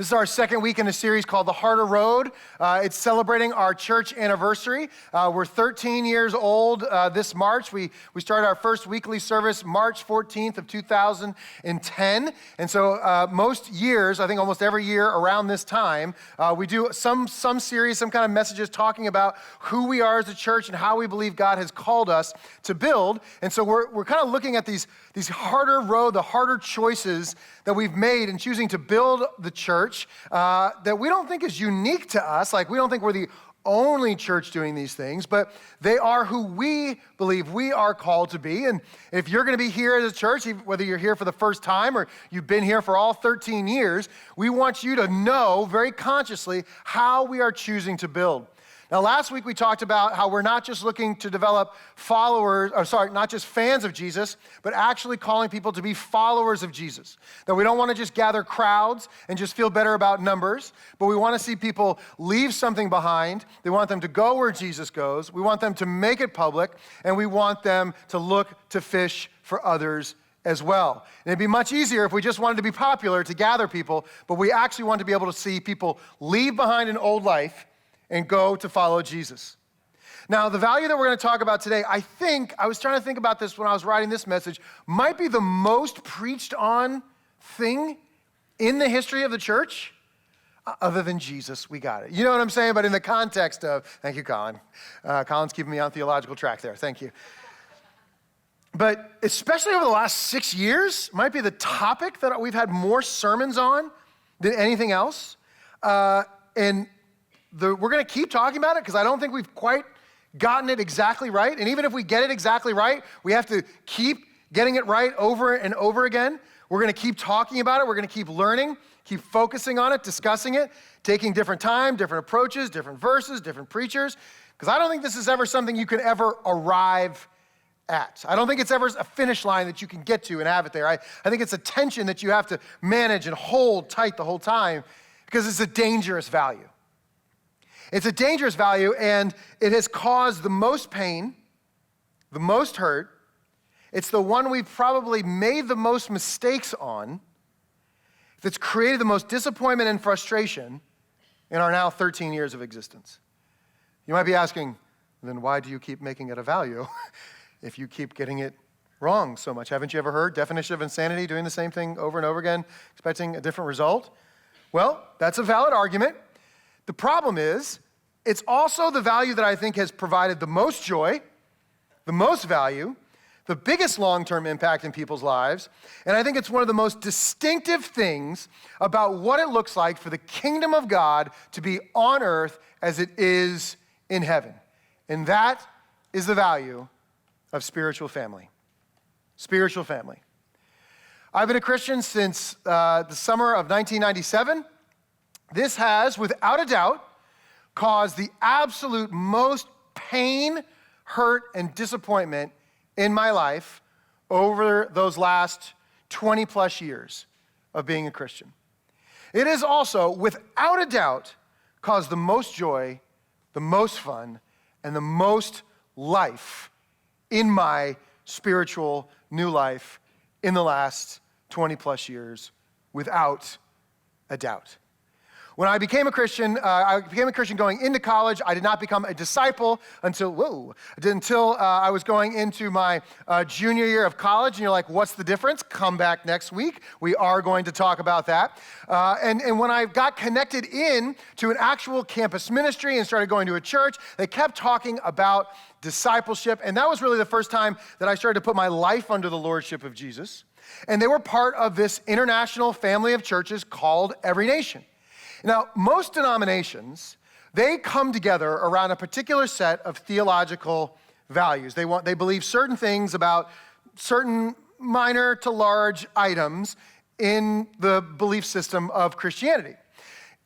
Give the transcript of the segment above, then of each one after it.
This is our second week in a series called The Harder Road. It's celebrating our church anniversary. We're 13 years old this March. We started our first weekly service March 14th of 2010. And so most years, I think almost every year around this time, we do some series, some kind of messages talking about who we are as a church and how we believe God has called us to build. And so we're kind of looking at these harder road, the harder choices that we've made in choosing to build the church that we don't think is unique to us. Like, we don't think we're the only church doing these things, but they are who we believe we are called to be. And if you're going to be here as a church, whether you're here for the first time or you've been here for all 13 years, we want you to know very consciously how we are choosing to build. Now, last week we talked about how we're not just looking to develop not just fans of Jesus, but actually calling people to be followers of Jesus. That we don't want to just gather crowds and just feel better about numbers, but we want to see people leave something behind. We want them to go where Jesus goes. We want them to make it public, and we want them to look to fish for others as well. And it'd be much easier if we just wanted to be popular to gather people, but we actually want to be able to see people leave behind an old life and go to follow Jesus. Now, the value that we're going to talk about today, I was trying to think about this when I was writing this message, might be the most preached on thing in the history of the church, other than Jesus. We got it. You know what I'm saying? But in the context of, thank you, Colin. Colin's keeping me on theological track there. Thank you. But especially over the last 6 years, might be the topic that we've had more sermons on than anything else. We're going to keep talking about it because I don't think we've quite gotten it exactly right. And even if we get it exactly right, we have to keep getting it right over and over again. We're going to keep talking about it. We're going to keep learning, keep focusing on it, discussing it, taking different time, different approaches, different verses, different preachers. Because I don't think this is ever something you can ever arrive at. I don't think it's ever a finish line that you can get to and have it there. I think it's a tension that you have to manage and hold tight the whole time because it's a dangerous value. It's a dangerous value, and it has caused the most pain, the most hurt. It's the one we've probably made the most mistakes on, that's created the most disappointment and frustration in our now 13 years of existence. You might be asking, then why do you keep making it a value if you keep getting it wrong so much? Haven't you ever heard definition of insanity, doing the same thing over and over again, expecting a different result? Well, that's a valid argument. The problem is, it's also the value that I think has provided the most joy, the most value, the biggest long-term impact in people's lives, and I think it's one of the most distinctive things about what it looks like for the kingdom of God to be on earth as it is in heaven. And that is the value of spiritual family. Spiritual family. I've been a Christian since the summer of 1997. This has, without a doubt, caused the absolute most pain, hurt, and disappointment in my life over those last 20 plus years of being a Christian. It has also, without a doubt, caused the most joy, the most fun, and the most life in my spiritual new life in the last 20 plus years, without a doubt. When I became a Christian going into college. I did not become a disciple until I was going into my junior year of college. And you're like, what's the difference? Come back next week. We are going to talk about that. And when I got connected in to an actual campus ministry and started going to a church, they kept talking about discipleship. And that was really the first time that I started to put my life under the lordship of Jesus. And they were part of this international family of churches called Every Nation. Now, most denominations, they come together around a particular set of theological values. They believe certain things about certain minor to large items in the belief system of Christianity.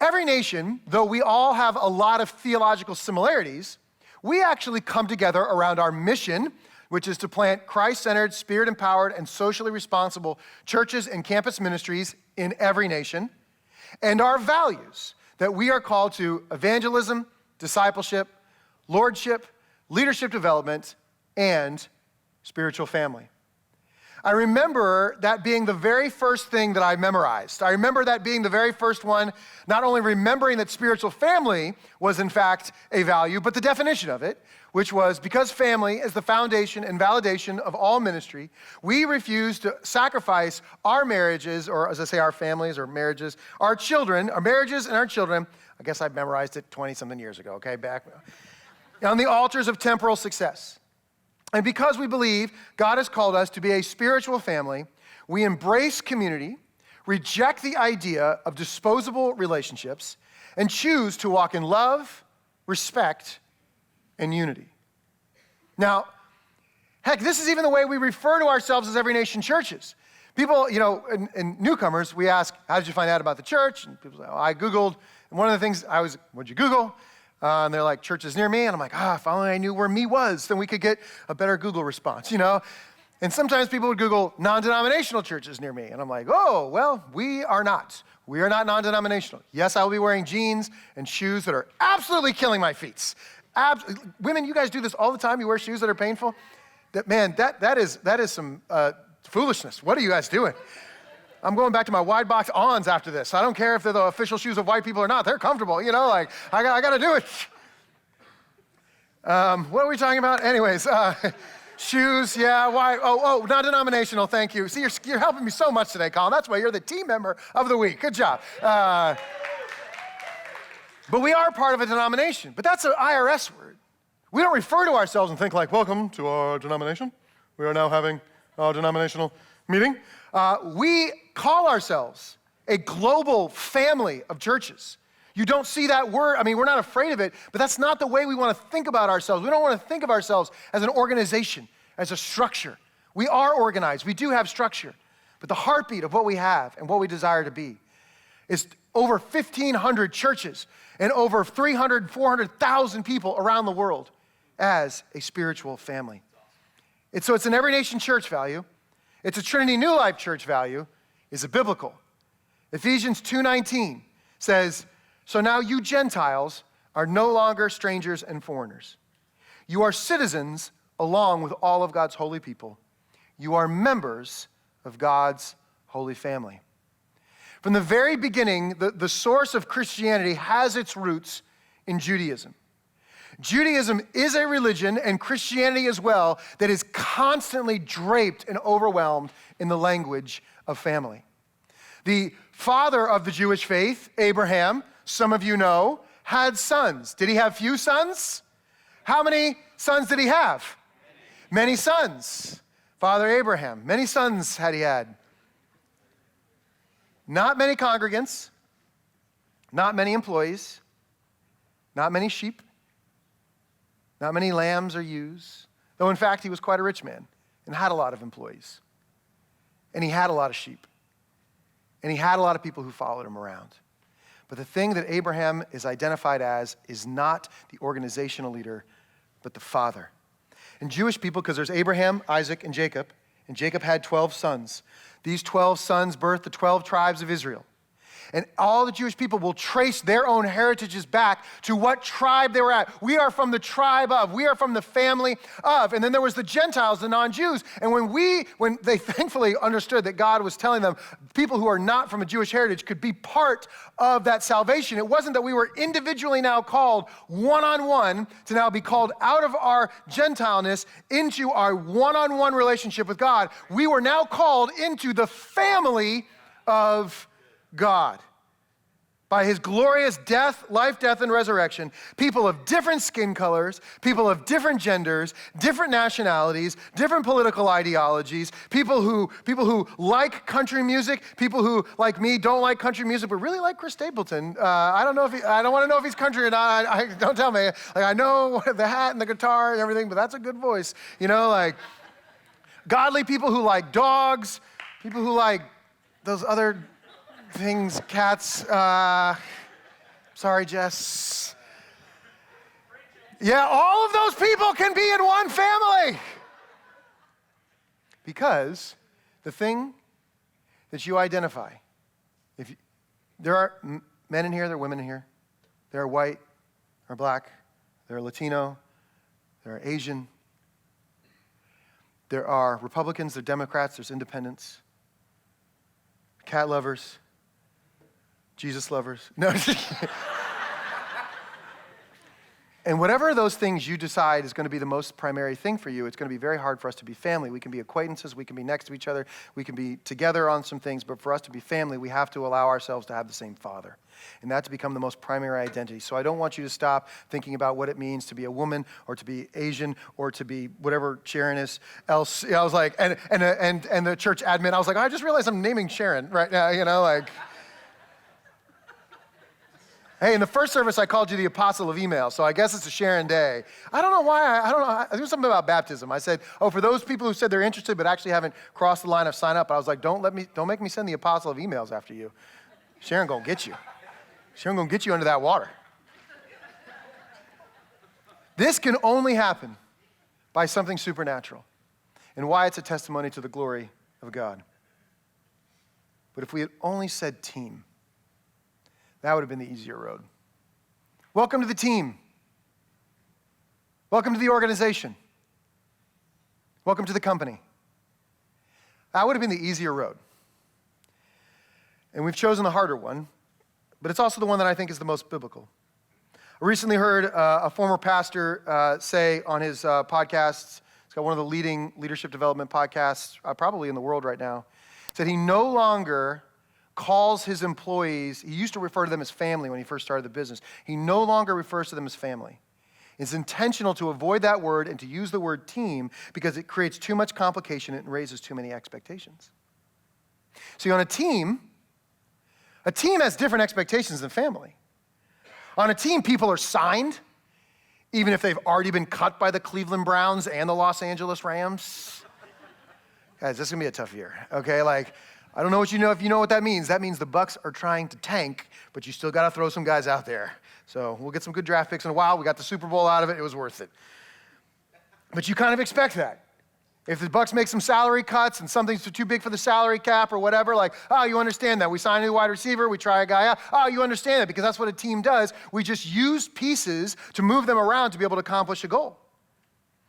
Every nation, though we all have a lot of theological similarities, we actually come together around our mission, which is to plant Christ-centered, spirit-empowered, and socially responsible churches and campus ministries in every nation, and our values, that we are called to evangelism, discipleship, lordship, leadership development, and spiritual family. I remember that being the very first thing that I memorized. I remember that being the very first one, not only remembering that spiritual family was in fact a value, but the definition of it, which was because family is the foundation and validation of all ministry, we refuse to sacrifice our marriages, or as I say, our families or marriages, our children, our marriages and our children. I guess I memorized it 20-something years ago, okay, back on the altars of temporal success. And because we believe God has called us to be a spiritual family, we embrace community, reject the idea of disposable relationships, and choose to walk in love, respect, and unity. Now, heck, this is even the way we refer to ourselves as Every Nation churches. People, and newcomers, we ask, how did you find out about the church? And people say, oh, I Googled. And one of the things what'd you Google? And they're like, churches near me. And I'm like, if only I knew where me was, then we could get a better Google response, And sometimes people would Google non-denominational churches near me. And I'm like, oh, well, we are not. We are not non-denominational. Yes, I will be wearing jeans and shoes that are absolutely killing my feet. Women, you guys do this all the time. You wear shoes that are painful. That is some foolishness. What are you guys doing? I'm going back to my wide box ons after this. I don't care if they're the official shoes of white people or not. They're comfortable, I got to do it. What are we talking about? Anyways, shoes, yeah, why? Oh, non-denominational, thank you. See, you're helping me so much today, Colin. That's why you're the team member of the week. Good job. But we are part of a denomination. But that's an IRS word. We don't refer to ourselves and think like, welcome to our denomination. We are now having a denominational meeting. We call ourselves a global family of churches. You don't see that word. We're not afraid of it, but that's not the way we want to think about ourselves. We don't want to think of ourselves as an organization, as a structure. We are organized. We do have structure. But the heartbeat of what we have and what we desire to be is over 1,500 churches and over 300, 400,000 people around the world as a spiritual family. So it's an Every Nation church value. It's a Trinity New Life church value. Is it biblical? Ephesians 2:19 says, so now you Gentiles are no longer strangers and foreigners. You are citizens along with all of God's holy people. You are members of God's holy family. From the very beginning, the source of Christianity has its roots in Judaism. Judaism is a religion, and Christianity as well, that is constantly draped and overwhelmed in the language of family. The father of the Jewish faith, Abraham, some of you know, had sons. Did he have few sons? How many sons did he have? Many sons. Father Abraham, many sons had he had. Not many congregants, not many employees, not many sheep, not many lambs or ewes, though in fact he was quite a rich man and had a lot of employees. And he had a lot of sheep. And he had a lot of people who followed him around. But the thing that Abraham is identified as is not the organizational leader, but the father. And Jewish people, because there's Abraham, Isaac, and Jacob had 12 sons. These 12 sons birthed the 12 tribes of Israel. And all the Jewish people will trace their own heritages back to what tribe they were at. We are from the tribe of. We are from the family of. And then there was the Gentiles, the non-Jews. And when they thankfully understood that God was telling them people who are not from a Jewish heritage could be part of that salvation, it wasn't that we were individually now called one-on-one to now be called out of our Gentileness into our one-on-one relationship with God. We were now called into the family of God. By his glorious death, life, death, and resurrection, people of different skin colors, people of different genders, different nationalities, different political ideologies, people who like country music, people who, like me, don't like country music, but really like Chris Stapleton. I don't want to know if he's country or not. Don't tell me. I know the hat and the guitar and everything, but that's a good voice. Godly people who like dogs, people who like those other things, cats, sorry, Jess. Yeah, all of those people can be in one family. Because the thing that you identify, there are men in here, there are women in here, there are white, there are black, there are Latino, there are Asian. There are Republicans, there are Democrats, there's independents, cat lovers, Jesus lovers. No, and whatever of those things you decide is going to be the most primary thing for you, it's going to be very hard for us to be family. We can be acquaintances, we can be next to each other, we can be together on some things, but for us to be family, we have to allow ourselves to have the same Father. And that to become the most primary identity. So I don't want you to stop thinking about what it means to be a woman or to be Asian or to be whatever Sharon is else. I was like, and the church admin, I was like, I just realized I'm naming Sharon right now, like. Hey, in the first service, I called you the apostle of email, so I guess it's a Sharon day. I don't know why, I don't know. I think something about baptism. I said, for those people who said they're interested but actually haven't crossed the line of sign up, I was like, don't make me send the apostle of emails after you. Sharon gonna get you. Sharon gonna get you under that water. This can only happen by something supernatural, and why it's a testimony to the glory of God. But if we had only said team, that would have been the easier road. Welcome to the team. Welcome to the organization. Welcome to the company. That would have been the easier road. And we've chosen the harder one, but it's also the one that I think is the most biblical. I recently heard a former pastor say on his podcasts, he's got one of the leading leadership development podcasts probably in the world right now, said he no longer calls his employees, he used to refer to them as family when he first started the business. He no longer refers to them as family. It's intentional to avoid that word and to use the word team because it creates too much complication and raises too many expectations. See, on a team has different expectations than family. On a team, people are signed, even if they've already been cut by the Cleveland Browns and the Los Angeles Rams. Guys, this is gonna be a tough year, okay? I don't know if you know what that means. That means the Bucs are trying to tank, but you still got to throw some guys out there. So we'll get some good draft picks in a while. We got the Super Bowl out of it. It was worth it. But you kind of expect that. If the Bucs make some salary cuts and something's too big for the salary cap or whatever, you understand that. We sign a new wide receiver, we try a guy out. You understand that because that's what a team does. We just use pieces to move them around to be able to accomplish a goal.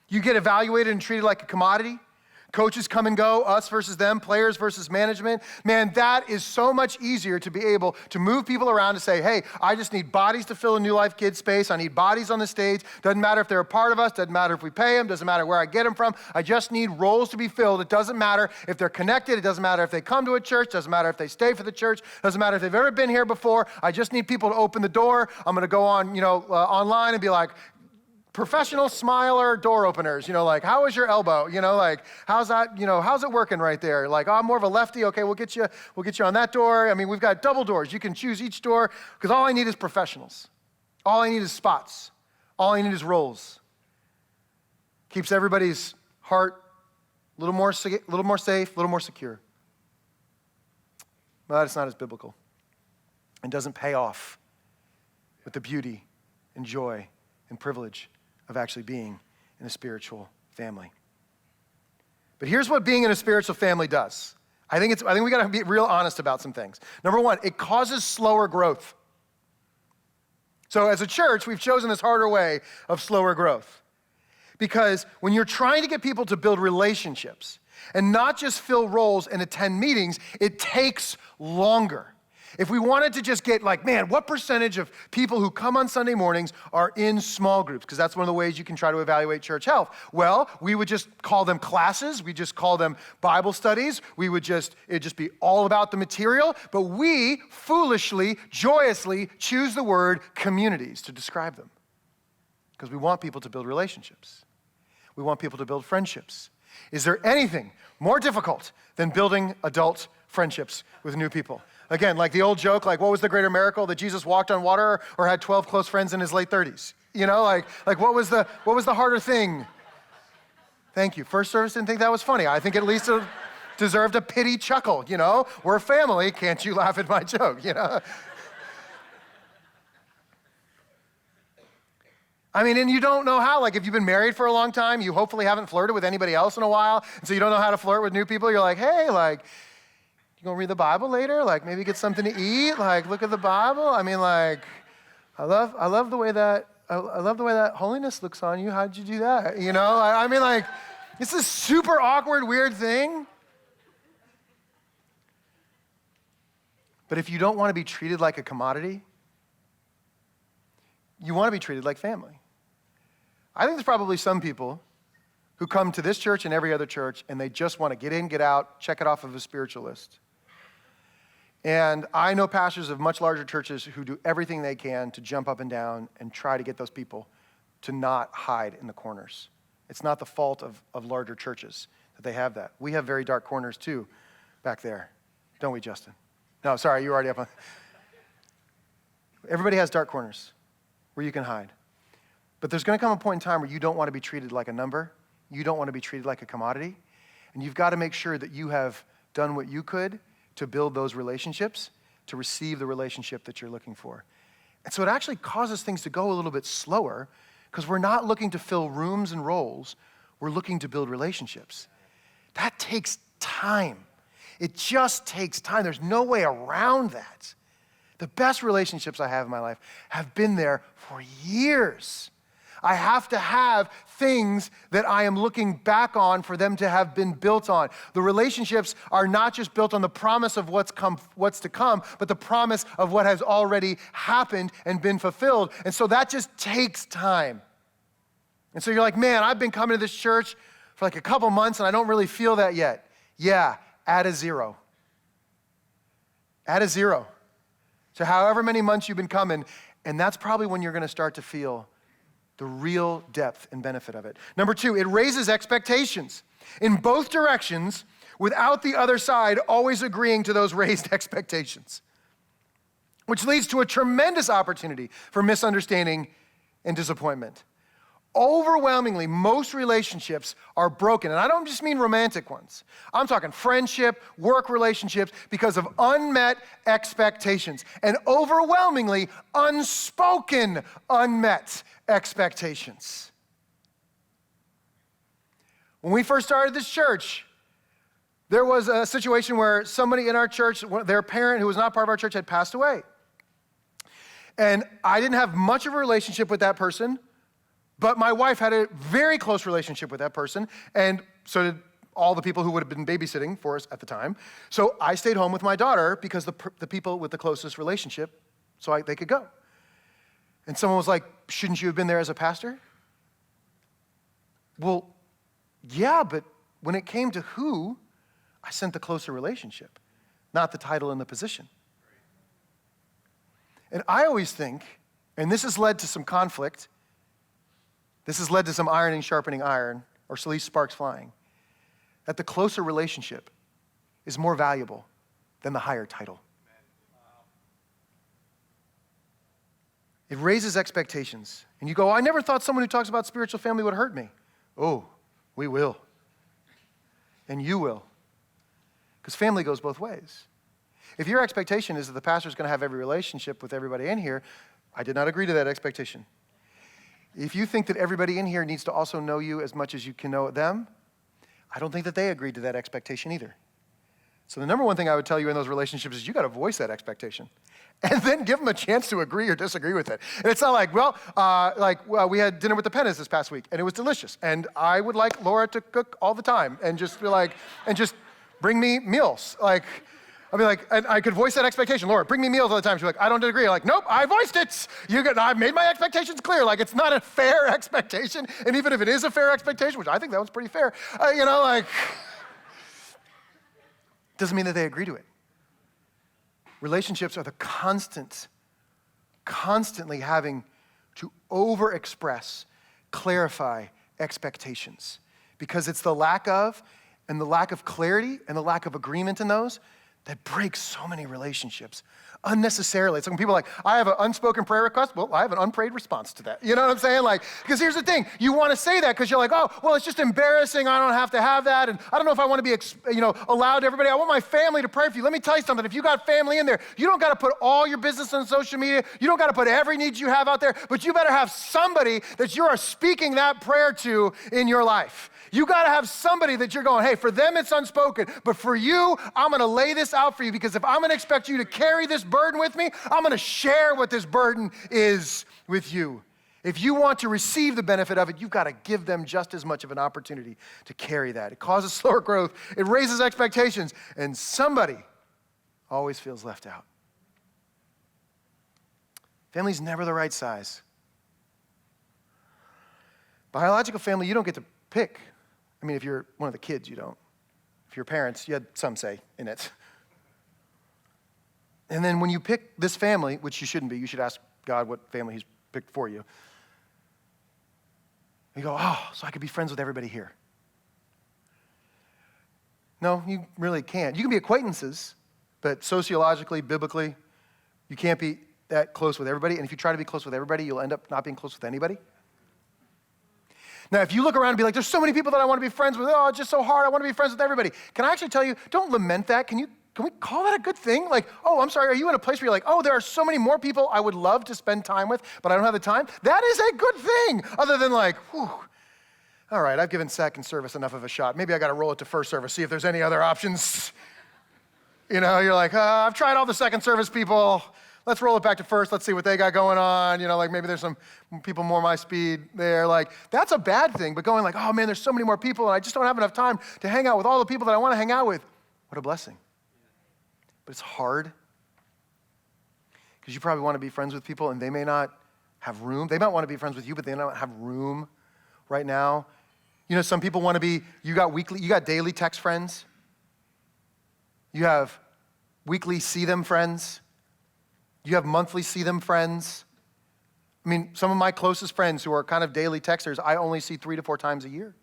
You get evaluated and treated like a commodity. Coaches come and go, us versus them, players versus management. Man, that is so much easier to be able to move people around to say, hey, I just need bodies to fill a New Life Kids space. I need bodies on the stage. Doesn't matter if they're a part of us. Doesn't matter if we pay them. Doesn't matter where I get them from. I just need roles to be filled. It doesn't matter if they're connected. It doesn't matter if they come to a church. Doesn't matter if they stay for the church. Doesn't matter if they've ever been here before. I just need people to open the door. I'm going to go on, online and be like, professional smiler door openers, how is your elbow? How's that, how's it working right there? I'm more of a lefty. Okay, we'll get you on that door. We've got double doors. You can choose each door because all I need is professionals. All I need is spots. All I need is roles. Keeps everybody's heart a little more safe, a little more secure. But it's not as biblical and doesn't pay off with the beauty and joy and privilege of actually being in a spiritual family. But here's what being in a spiritual family does. I think we gotta be real honest about some things. Number one, it causes slower growth. So as a church, we've chosen this harder way of slower growth. Because when you're trying to get people to build relationships and not just fill roles and attend meetings, it takes longer. If we wanted to just get what percentage of people who come on Sunday mornings are in small groups? Because that's one of the ways you can try to evaluate church health. Well, we would just call them classes. We just call them Bible studies. It'd just be all about the material. But we foolishly, joyously choose the word communities to describe them. Because we want people to build relationships. We want people to build friendships. Is there anything more difficult than building adult friendships with new people? Again, the old joke, what was the greater miracle, that Jesus walked on water or had 12 close friends in his late 30s? What was the harder thing? Thank you. First service didn't think that was funny. I think at least it deserved a pity chuckle, We're family, can't you laugh at my joke, And you don't know how. If you've been married for a long time, you hopefully haven't flirted with anybody else in a while, and so you don't know how to flirt with new people. You're like, hey, you gonna read the Bible later? Maybe get something to eat? Look at the Bible? I love the way that holiness looks on you. How'd you do that? It's this super awkward, weird thing. But if you don't want to be treated like a commodity, you want to be treated like family. I think there's probably some people who come to this church and every other church, and they just want to get in, get out, check it off of a spiritual list. And I know pastors of much larger churches who do everything they can to jump up and down and try to get those people to not hide in the corners. It's not the fault of larger churches that they have that. We have very dark corners too back there. Don't we, Justin? No, sorry, you were already up on. Everybody has dark corners where you can hide. But there's going to come a point in time where you don't want to be treated like a number. You don't want to be treated like a commodity. And you've got to make sure that you have done what you could to build those relationships, to receive the relationship that you're looking for. And so it actually causes things to go a little bit slower because we're not looking to fill rooms and roles. We're looking to build relationships. That takes time. It just takes time. There's no way around that. The best relationships I have in my life have been there for years. I have to have things that I am looking back on for them to have been built on. The relationships are not just built on the promise of what's to come, but the promise of what has already happened and been fulfilled. And so that just takes time. And so you're like, man, I've been coming to this church for like a couple months and I don't really feel that yet. Yeah, add a 0. Add a 0. So however many months you've been coming, and that's probably when you're going to start to feel the real depth and benefit of it. Number 2, it raises expectations in both directions without the other side always agreeing to those raised expectations, which leads to a tremendous opportunity for misunderstanding and disappointment. Overwhelmingly, most relationships are broken. And I don't just mean romantic ones. I'm talking friendship, work relationships, because of unmet expectations. And overwhelmingly, unspoken, unmet expectations. When we first started this church, there was a situation where somebody in our church, their parent who was not part of our church, had passed away. And I didn't have much of a relationship with that person, but my wife had a very close relationship with that person, and so did all the people who would have been babysitting for us at the time. So I stayed home with my daughter because the people with the closest relationship, so they could go. And someone was like, shouldn't you have been there as a pastor? Well, yeah, but when it came to who, I sent the closer relationship, not the title and the position. And I always think, and this has led to some conflict, this has led to some ironing sharpening iron, or at least sparks flying, that the closer relationship is more valuable than the higher title. It raises expectations. And you go, I never thought someone who talks about spiritual family would hurt me. Oh, we will. And you will. Because family goes both ways. If your expectation is that the pastor's going to have every relationship with everybody in here, I did not agree to that expectation. If you think that everybody in here needs to also know you as much as you can know them, I don't think that they agreed to that expectation either. So the number one thing I would tell you in those relationships is you got to voice that expectation. And then give them a chance to agree or disagree with it. And it's not like, we had dinner with the Pennas this past week, and it was delicious. And I would like Laura to cook all the time and just be like, and just bring me meals. Like, I'd be like, and I could voice that expectation. Laura, bring me meals all the time. She's like, I don't agree. I'm like, nope, I voiced it. I made my expectations clear. Like, it's not a fair expectation. And even if it is a fair expectation, which I think that was pretty fair, doesn't mean that they agree to it. Relationships are the constantly having to overexpress, clarify expectations. Because it's the lack of clarity and the lack of agreement in those that breaks so many relationships unnecessarily. It's like when people are like, I have an unspoken prayer request. Well, I have an unprayed response to that. You know what I'm saying? Like, because here's the thing. You want to say that because you're like, oh, well, it's just embarrassing. I don't have to have that. And I don't know if I want to be, allowed to everybody. I want my family to pray for you. Let me tell you something. If you got family in there, you don't got to put all your business on social media. You don't got to put every need you have out there, but you better have somebody that you are speaking that prayer to in your life. You got to have somebody that you're going, hey, for them it's unspoken, but for you, I'm going to lay this out for you because if I'm going to expect you to carry this burden with me, I'm going to share what this burden is with you. If you want to receive the benefit of it, you've got to give them just as much of an opportunity to carry that. It causes slower growth. It raises expectations. And somebody always feels left out. Family's never the right size. Biological family, you don't get to pick. I mean, if you're one of the kids, you don't. If you're parents, you had some say in it. And then when you pick this family, which you shouldn't be, you should ask God what family he's picked for you. You go, oh, so I could be friends with everybody here. No, you really can't. You can be acquaintances, but sociologically, biblically, you can't be that close with everybody. And if you try to be close with everybody, you'll end up not being close with anybody. Now, if you look around and be like, there's so many people that I want to be friends with. Oh, it's just so hard. I want to be friends with everybody. Can I actually tell you, don't lament that. Can we call that a good thing? Like, oh, I'm sorry, are you in a place where you're like, oh, there are so many more people I would love to spend time with, but I don't have the time? That is a good thing, other than like, whew, all right, I've given second service enough of a shot. Maybe I got to roll it to first service, see if there's any other options. You know, you're like, I've tried all the second service people. Let's roll it back to first. Let's see what they got going on. You know, like maybe there's some people more my speed there. Like, that's a bad thing, but going like, oh man, there's so many more people and I just don't have enough time to hang out with all the people that I want to hang out with. What a blessing. But it's hard because you probably want to be friends with people and they may not have room. They might want to be friends with you, but they don't have room right now. You know, some people want to be, you got daily text friends. You have weekly see them friends. You have monthly see them friends. I mean, some of my closest friends who are kind of daily texters, I only see 3 to 4 times a year.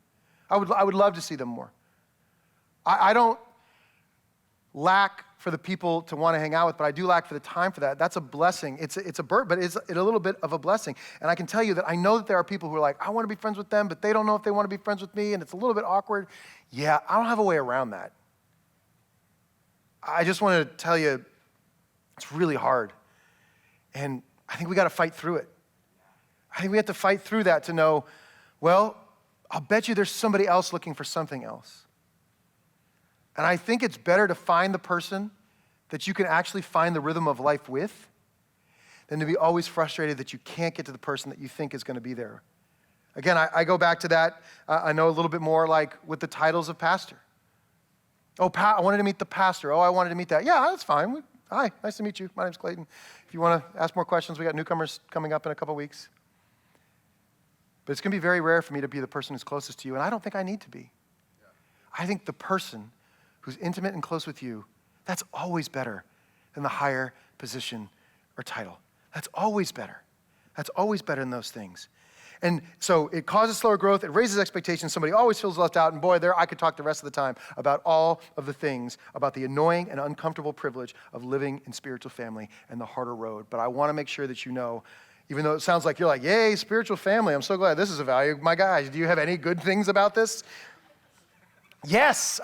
I would love to see them more. I don't lack for the people to want to hang out with, but I do lack for the time for that. That's a blessing. It's a burden, but it's a little bit of a blessing. And I can tell you that I know that there are people who are like, I want to be friends with them, but they don't know if they want to be friends with me, and it's a little bit awkward. Yeah, I don't have a way around that. I just want to tell you, it's really hard. And I think we got to fight through it. I think we have to fight through that to know, well, I'll bet you there's somebody else looking for something else. And I think it's better to find the person that you can actually find the rhythm of life with than to be always frustrated that you can't get to the person that you think is going to be there. Again, I go back to that. I know a little bit more like with the titles of pastor. Oh, I wanted to meet the pastor. Oh, I wanted to meet that. Yeah, that's fine. Hi, nice to meet you. My name's Clayton. If you want to ask more questions, we got newcomers coming up in a couple weeks. But it's going to be very rare for me to be the person who's closest to you, and I don't think I need to be. I think the person who's intimate and close with you, that's always better than the higher position or title. That's always better. That's always better than those things. And so it causes slower growth, it raises expectations, somebody always feels left out, and boy, there I could talk the rest of the time about all of the things, about the annoying and uncomfortable privilege of living in spiritual family and the harder road. But I want to make sure that you know, even though it sounds like you're like, yay, spiritual family, I'm so glad this is a value. My guys, do you have any good things about this? Yes,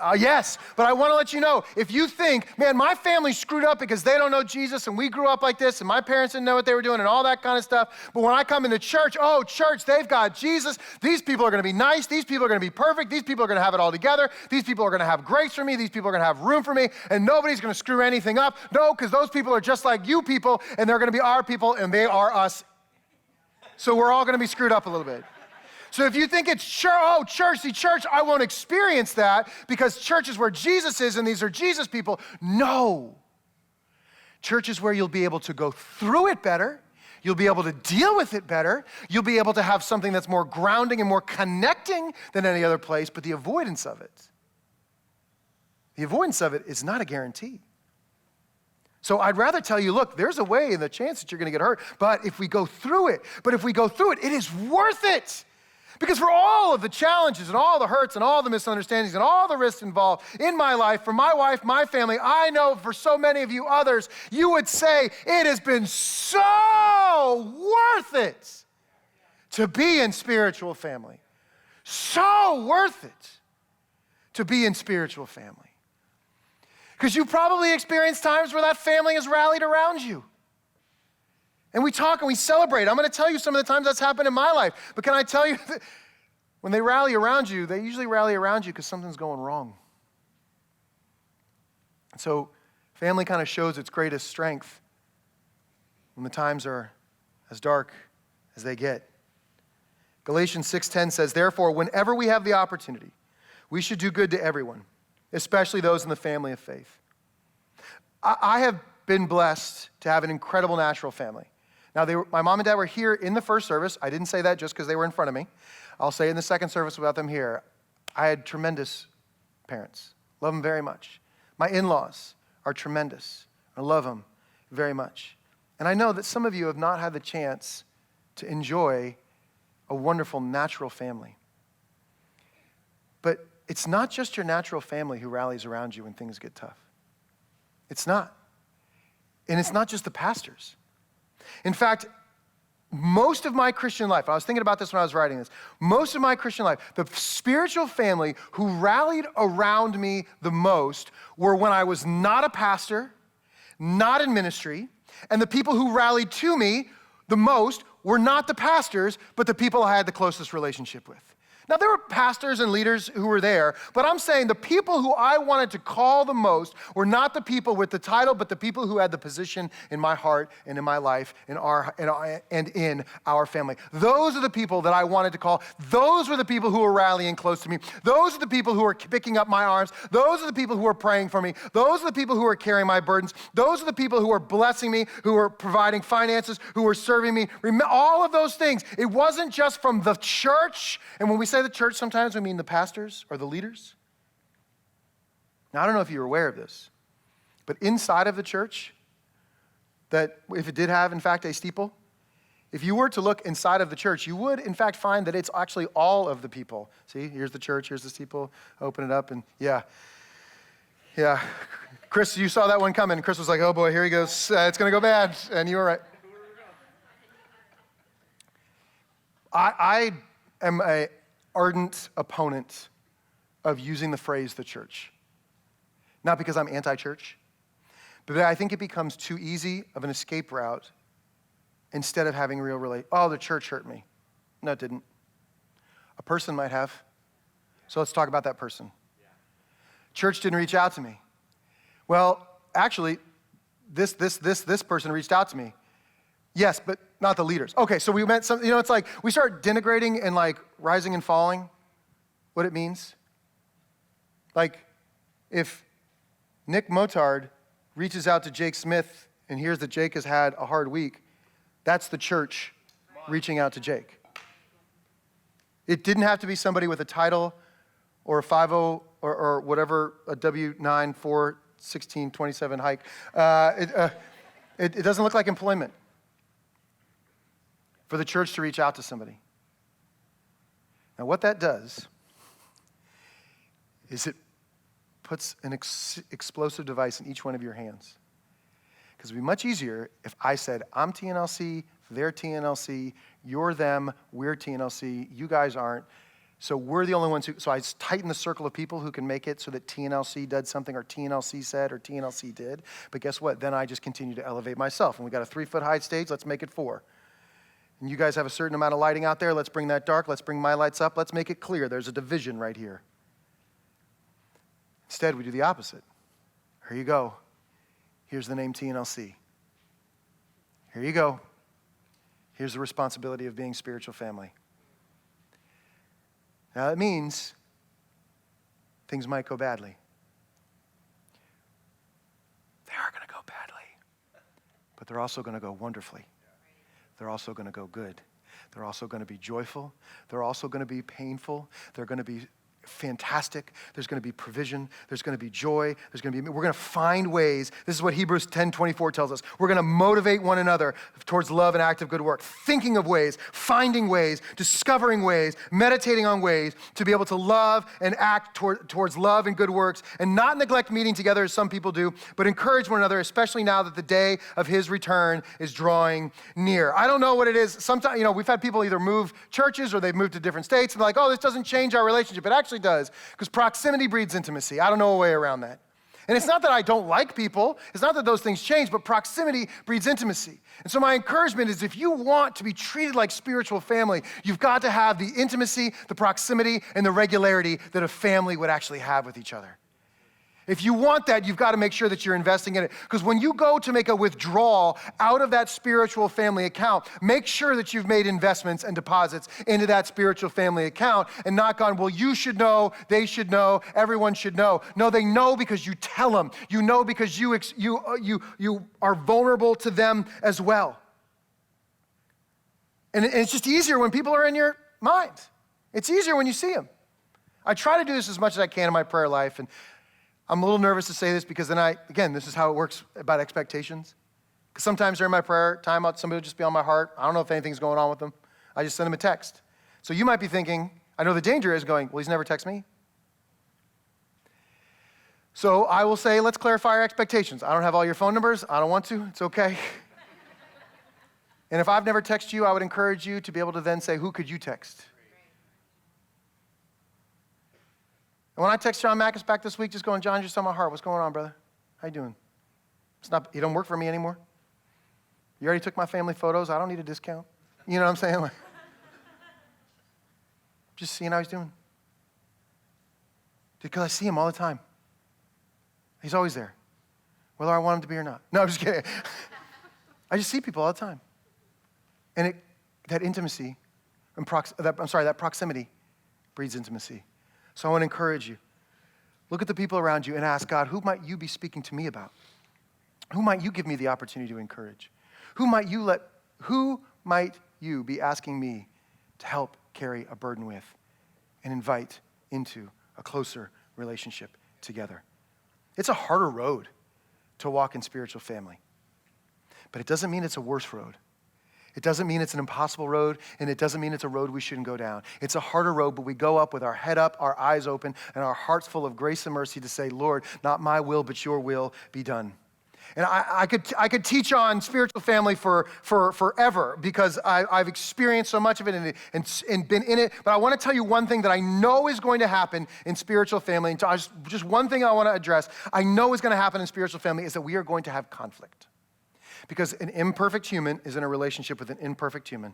but I want to let you know, if you think, man, my family screwed up because they don't know Jesus and we grew up like this and my parents didn't know what they were doing and all that kind of stuff, but when I come into church, oh, church, they've got Jesus. These people are going to be nice. These people are going to be perfect. These people are going to have it all together. These people are going to have grace for me. These people are going to have room for me, and nobody's going to screw anything up. No, because those people are just like you people, and they're going to be our people, and they are us. So we're all going to be screwed up a little bit. So if you think it's church, I won't experience that because church is where Jesus is and these are Jesus people. No. Church is where you'll be able to go through it better. You'll be able to deal with it better. You'll be able to have something that's more grounding and more connecting than any other place, but the avoidance of it is not a guarantee. So I'd rather tell you, look, there's a way and the chance that you're going to get hurt, but if we go through it, it is worth it. Because for all of the challenges and all the hurts and all the misunderstandings and all the risks involved in my life, for my wife, my family, I know for so many of you others, you would say it has been so worth it to be in spiritual family. So worth it to be in spiritual family. Because you probably experienced times where that family has rallied around you. And we talk and we celebrate. I'm going to tell you some of the times that's happened in my life. But can I tell you that when they rally around you, they usually rally around you because something's going wrong. And so family kind of shows its greatest strength when the times are as dark as they get. Galatians 6:10 says, therefore, whenever we have the opportunity, we should do good to everyone, especially those in the family of faith. I have been blessed to have an incredible natural family. Now, my mom and dad were here in the first service. I didn't say that just because they were in front of me. I'll say in the second service without them here. I had tremendous parents. Love them very much. My in-laws are tremendous. I love them very much. And I know that some of you have not had the chance to enjoy a wonderful natural family. But it's not just your natural family who rallies around you when things get tough. It's not. And it's not just the pastors. In fact, most of my Christian life, I was thinking about this when I was writing this, most of my Christian life, the spiritual family who rallied around me the most were when I was not a pastor, not in ministry, and the people who rallied to me the most were not the pastors, but the people I had the closest relationship with. Now, there were pastors and leaders who were there, but I'm saying the people who I wanted to call the most were not the people with the title, but the people who had the position in my heart and in my life and in our family. Those are the people that I wanted to call. Those were the people who were rallying close to me. Those are the people who were picking up my arms. Those are the people who were praying for me. Those are the people who were carrying my burdens. Those are the people who were blessing me, who were providing finances, who were serving me. All of those things. It wasn't just from the church, and when we say the church, sometimes we mean the pastors or the leaders. Now, I don't know if you're aware of this, but inside of the church, that if it did have, in fact, a steeple, if you were to look inside of the church, you would, in fact, find that it's actually all of the people. See, here's the church, here's the steeple, open it up, and yeah. Chris, you saw that one coming. Chris was like, oh boy, here he goes. It's going to go bad, and you were right. I am an ardent opponent of using the phrase the church. Not because I'm anti-church, but I think it becomes too easy of an escape route instead of having real oh, the church hurt me. No, it didn't. A person might have. So let's talk about that person. Church didn't reach out to me. Well, actually, this person reached out to me. Yes, but not the leaders. Okay, so we meant some, it's like we start denigrating and like rising and falling what it means. Like if Nick Motard reaches out to Jake Smith and hears that Jake has had a hard week, that's the church reaching out to Jake. It didn't have to be somebody with a title or a 5-0 or whatever, a W-9, 4, 16, 27 hike. It doesn't look like employment for the church to reach out to somebody. Now, what that does is it puts an explosive device in each one of your hands. Because it would be much easier if I said, I'm TNLC, they're TNLC, you're them, we're TNLC, you guys aren't. So we're the only ones so I tighten the circle of people who can make it so that TNLC did something or TNLC said or TNLC did. But guess what? Then I just continue to elevate myself. And we got a 3-foot high stage, let's make it 4. And you guys have a certain amount of lighting out there. Let's bring that dark. Let's bring my lights up. Let's make it clear. There's a division right here. Instead, we do the opposite. Here you go. Here's the name TNLC. Here you go. Here's the responsibility of being spiritual family. Now, that means things might go badly. They are going to go badly. But they're also going to go wonderfully. They're also going to go good. They're also going to be joyful. They're also going to be painful. They're going to be fantastic. There's going to be provision. There's going to be joy. We're going to find ways. This is what Hebrews 10:24 tells us. We're going to motivate one another towards love and active good work, thinking of ways, finding ways, discovering ways, meditating on ways to be able to love and act towards love and good works and not neglect meeting together as some people do, but encourage one another, especially now that the day of his return is drawing near. I don't know what it is. Sometimes, we've had people either move churches or they've moved to different states and they're like, oh, this doesn't change our relationship. It actually does, because proximity breeds intimacy. I don't know a way around that. And it's not that I don't like people. It's not that those things change, but proximity breeds intimacy. And so my encouragement is if you want to be treated like spiritual family, you've got to have the intimacy, the proximity, and the regularity that a family would actually have with each other. If you want that, you've got to make sure that you're investing in it. Because when you go to make a withdrawal out of that spiritual family account, make sure that you've made investments and deposits into that spiritual family account and not gone, well, you should know, they should know, everyone should know. No, they know because you tell them. You know because you are vulnerable to them as well. And it's just easier when people are in your mind. It's easier when you see them. I try to do this as much as I can in my prayer life, and I'm a little nervous to say this because then this is how it works about expectations. Because sometimes during my prayer time, somebody will just be on my heart. I don't know if anything's going on with them. I just send them a text. So you might be thinking, I know the danger is going, well, he's never texted me. So I will say, let's clarify our expectations. I don't have all your phone numbers. I don't want to. It's okay. And if I've never texted you, I would encourage you to be able to then say, who could you text? And when I text John Mackus back this week, just going, John, just on my heart. What's going on, brother? How you doing? You don't work for me anymore. You already took my family photos. I don't need a discount. You know what I'm saying? Like, just seeing how he's doing. Because I see him all the time. He's always there, whether I want him to be or not. No, I'm just kidding. I just see people all the time. And that intimacy, that proximity breeds intimacy. So I want to encourage you. Look at the people around you and ask God, who might you be speaking to me about? Who might you give me the opportunity to encourage? Who might you be asking me to help carry a burden with and invite into a closer relationship together? It's a harder road to walk in spiritual family, but it doesn't mean it's a worse road. It doesn't mean it's an impossible road, and it doesn't mean it's a road we shouldn't go down. It's a harder road, but we go up with our head up, our eyes open, and our hearts full of grace and mercy to say, Lord, not my will, but your will be done. And I could teach on spiritual family for forever because I've experienced so much of it and been in it. But I want to tell you one thing that I know is going to happen in spiritual family. And just one thing I want to address, I know is going to happen in spiritual family is that we are going to have conflict. Because an imperfect human is in a relationship with an imperfect human.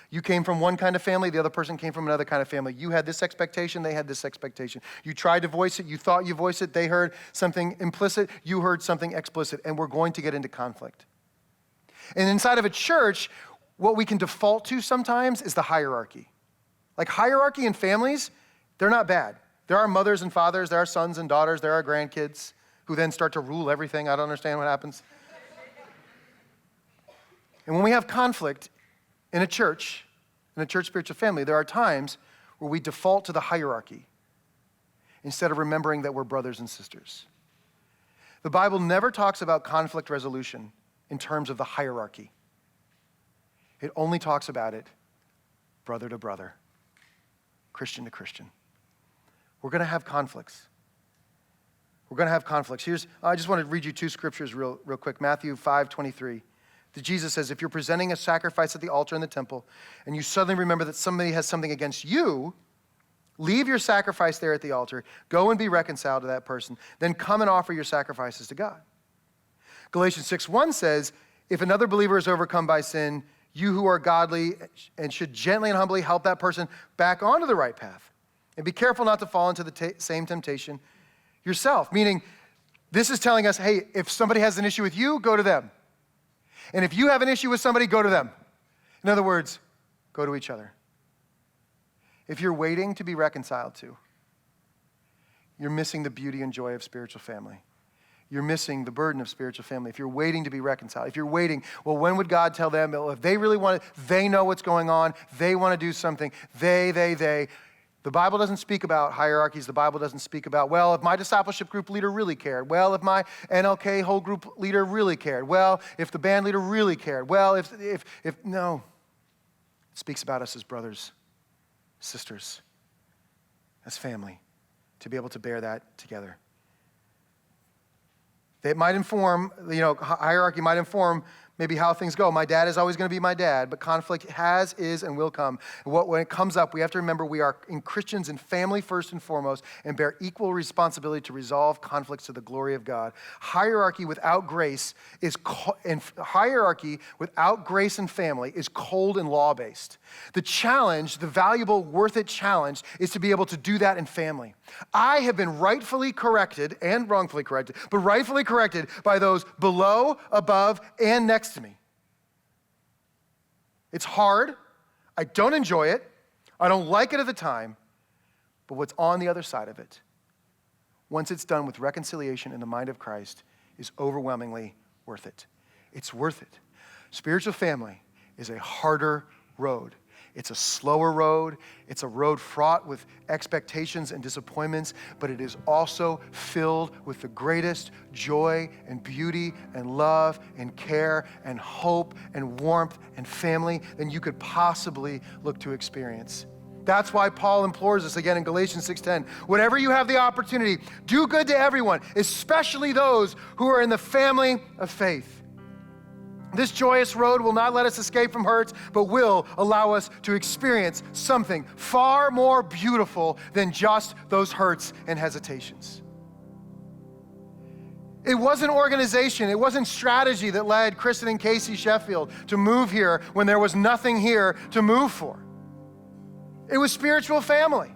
You came from one kind of family, the other person came from another kind of family. You had this expectation, they had this expectation. You tried to voice it, you thought you voiced it, they heard something implicit, you heard something explicit, and we're going to get into conflict. And inside of a church, what we can default to sometimes is the hierarchy. Like hierarchy in families, they're not bad. There are mothers and fathers, there are sons and daughters, there are grandkids who then start to rule everything. I don't understand what happens. And when we have conflict in a church spiritual family, there are times where we default to the hierarchy instead of remembering that we're brothers and sisters. The Bible never talks about conflict resolution in terms of the hierarchy. It only talks about it brother to brother, Christian to Christian. We're going to have conflicts. We're going to have conflicts. I just want to read you two scriptures real quick. Matthew 5:23. Jesus says, if you're presenting a sacrifice at the altar in the temple and you suddenly remember that somebody has something against you, leave your sacrifice there at the altar, go and be reconciled to that person, then come and offer your sacrifices to God. Galatians 6:1 says, if another believer is overcome by sin, you who are godly and should gently and humbly help that person back onto the right path. And be careful not to fall into the same temptation yourself. Meaning, this is telling us, hey, if somebody has an issue with you, go to them. And if you have an issue with somebody, go to them. In other words, go to each other. If you're waiting to be reconciled to, you're missing the beauty and joy of spiritual family. You're missing the burden of spiritual family. If you're waiting to be reconciled, if you're waiting, well, when would God tell them? Well, if they really want it, they know what's going on, they want to do something, they. The Bible doesn't speak about hierarchies. The Bible doesn't speak about, well, if my discipleship group leader really cared. Well, if my NLK whole group leader really cared. Well, if the band leader really cared. Well, if no. It speaks about us as brothers, sisters, as family, to be able to bear that together. It might inform, hierarchy might inform maybe how things go. My dad is always going to be my dad, but conflict has, is, and will come. When it comes up, we have to remember we are in Christians in family first and foremost and bear equal responsibility to resolve conflicts to the glory of God. Hierarchy without grace and family is cold and law-based. The challenge, the valuable, worth it challenge, is to be able to do that in family. I have been rightfully corrected and wrongfully corrected, but rightfully corrected by those below, above, and next to me. It's hard. I don't enjoy it. I don't like it at the time. But what's on the other side of it, once it's done with reconciliation in the mind of Christ, is overwhelmingly worth it. It's worth it. Spiritual family is a harder road. It's a slower road. It's a road fraught with expectations and disappointments, but it is also filled with the greatest joy and beauty and love and care and hope and warmth and family than you could possibly look to experience. That's why Paul implores us again in Galatians 6:10, whatever you have the opportunity, do good to everyone, especially those who are in the family of faith. This joyous road will not let us escape from hurts, but will allow us to experience something far more beautiful than just those hurts and hesitations. It wasn't organization, it wasn't strategy that led Kristen and Casey Sheffield to move here when there was nothing here to move for. It was spiritual family.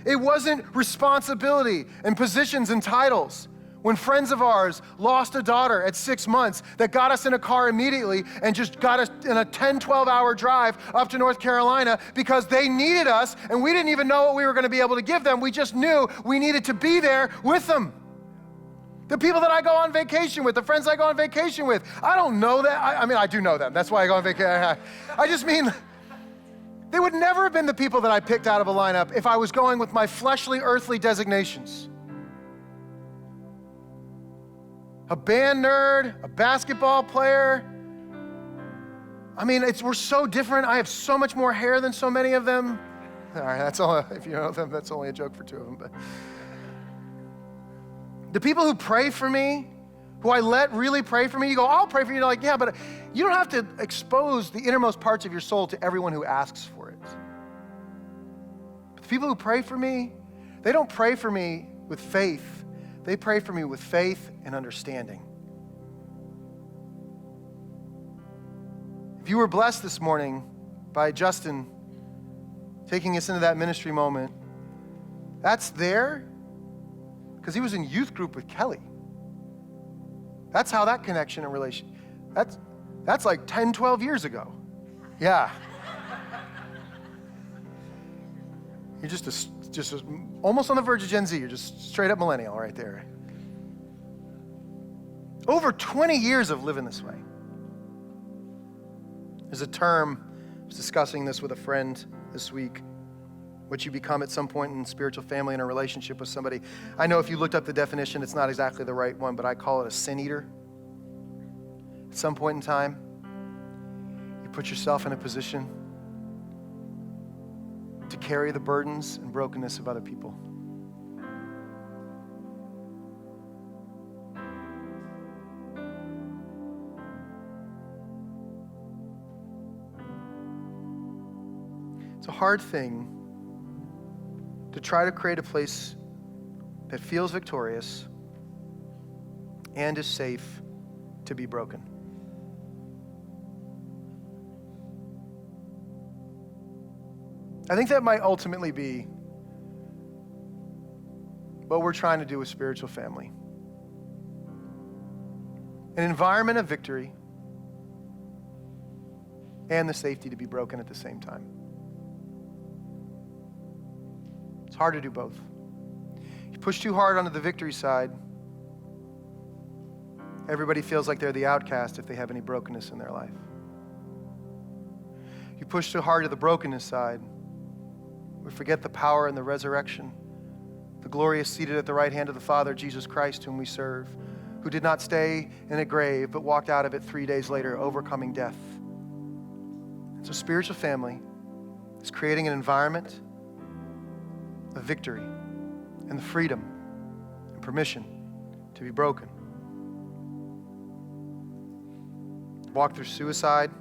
It wasn't responsibility and positions and titles. When friends of ours lost a daughter at 6 months that got us in a car immediately and just got us in a 10, 12-hour drive up to North Carolina because they needed us and we didn't even know what we were going to be able to give them. We just knew we needed to be there with them. The people that I go on vacation with, the friends I go on vacation with, I don't know that. I mean, I do know them. That's why I go on vacation. I just mean, they would never have been the people that I picked out of a lineup if I was going with my fleshly, earthly designations. A band nerd, a basketball player. I mean, we're so different. I have so much more hair than so many of them. All right, that's all. If you know them, that's only a joke for two of them. But the people who pray for me, who I let really pray for me, you go, I'll pray for you. You're like, yeah, but you don't have to expose the innermost parts of your soul to everyone who asks for it. But the people who pray for me, they don't pray for me with faith. They pray for me with faith and understanding. If you were blessed this morning by Justin taking us into that ministry moment, that's there because he was in youth group with Kelly. That's how that connection and relation, that's like 10, 12 years ago. Yeah. You're just almost on the verge of Gen Z. You're just straight up millennial right there. Over 20 years of living this way. There's a term, I was discussing this with a friend this week, what you become at some point in spiritual family in a relationship with somebody. I know if you looked up the definition, it's not exactly the right one, but I call it a sin eater. At some point in time, you put yourself in a position to carry the burdens and brokenness of other people. It's a hard thing to try to create a place that feels victorious and is safe to be broken. I think that might ultimately be what we're trying to do with spiritual family. An environment of victory and the safety to be broken at the same time. It's hard to do both. You push too hard onto the victory side, everybody feels like they're the outcast if they have any brokenness in their life. You push too hard to the brokenness side, we forget the power and the resurrection, the glorious seated at the right hand of the Father, Jesus Christ, whom we serve, who did not stay in a grave, but walked out of it 3 days later, overcoming death. And so spiritual family is creating an environment of victory and the freedom and permission to be broken. walked through suicide,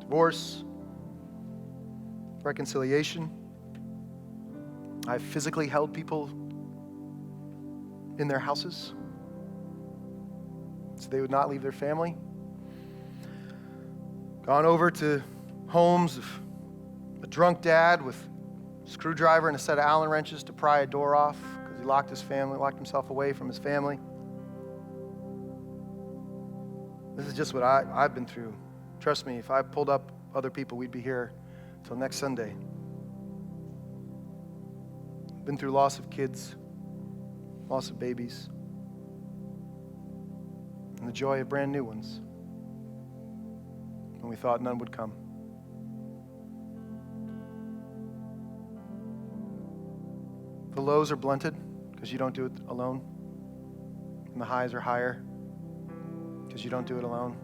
divorce, reconciliation. I've physically held people in their houses so they would not leave their family. Gone over to homes of a drunk dad with a screwdriver and a set of Allen wrenches to pry a door off because he locked himself away from his family. This is just what I've been through. Trust me, if I pulled up other people, we'd be here till next Sunday. Been through loss of kids, loss of babies, and the joy of brand new ones when we thought none would come. The lows are blunted because you don't do it alone, and the highs are higher because you don't do it alone.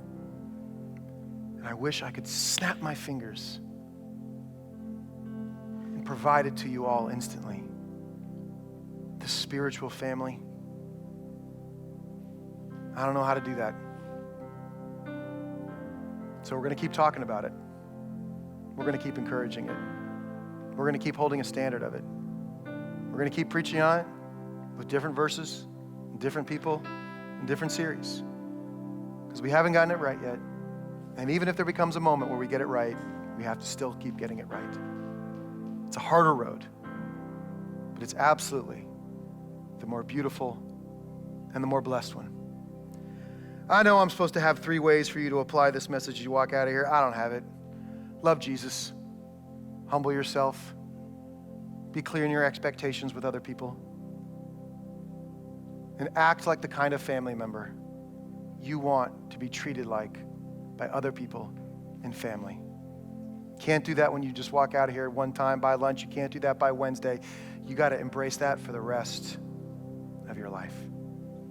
And I wish I could snap my fingers and provide it to you all instantly. The spiritual family. I don't know how to do that. So we're going to keep talking about it. We're going to keep encouraging it. We're going to keep holding a standard of it. We're going to keep preaching on it with different verses, and different people, and different series. Because we haven't gotten it right yet. And even if there becomes a moment where we get it right, we have to still keep getting it right. It's a harder road, but it's absolutely the more beautiful and the more blessed one. I know I'm supposed to have 3 ways for you to apply this message as you walk out of here. I don't have it. Love Jesus. Humble yourself. Be clear in your expectations with other people. And act like the kind of family member you want to be treated like by other people in family. Can't do that when you just walk out of here one time by lunch. You can't do that by Wednesday. You got to embrace that for the rest of your life.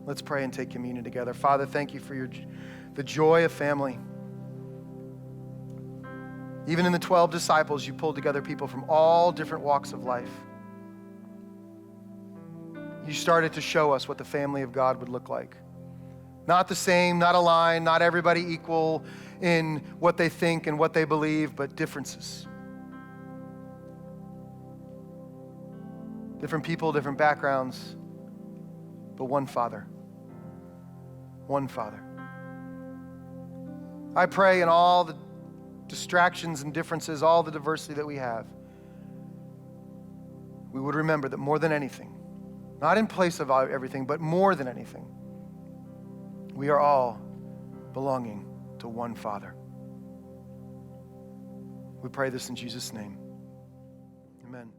Let's pray and take communion together. Father, thank you for the joy of family. Even in the 12 disciples, you pulled together people from all different walks of life. You started to show us what the family of God would look like. Not the same, not aligned, not everybody equal in what they think and what they believe, but differences. Different people, different backgrounds, but one Father. One Father. I pray in all the distractions and differences, all the diversity that we have, we would remember that more than anything, not in place of everything, but more than anything, we are all belonging to one Father. We pray this in Jesus' name. Amen.